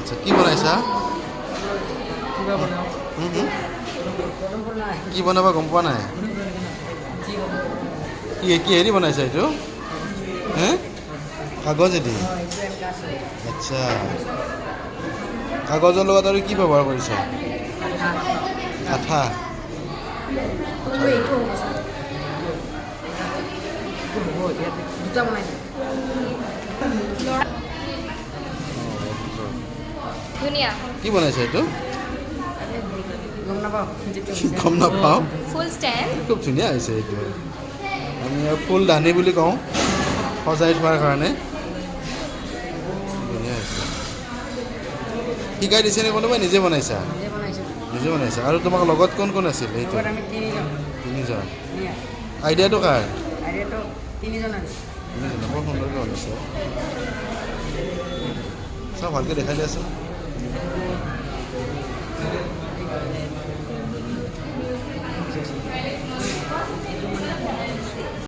আচ্ছা কি বনাইছা কি বনাবা গম পোৱা নাই কি হেৰি বনাইছা এইটো হে কাগজেদি আচ্ছা কাগজৰ লগত আৰু কি ব্যৱহাৰ কৰিছা আঠা ধুনীয়া কি বনাইছা এইটো গম নাপাওঁ ফুল ষ্টেণ্ড খুব ধুনীয়া হৈছে এইটো আমি আৰু ফুলদানি বুলি কওঁ সজাই থোৱাৰ কাৰণে ধুনীয়া হৈছে শিকাই দিছেনে কোনোবাই নিজে বনাইছা নিজে বনাইছা আৰু তোমাৰ লগত কোন কোন আছিল এইটো তিনিজন আইডিয়াটো কাৰ তিনিজন বৰ সুন্দৰকৈ বনাইছে চাওঁ ভালকৈ দেখাই দিয়াচোন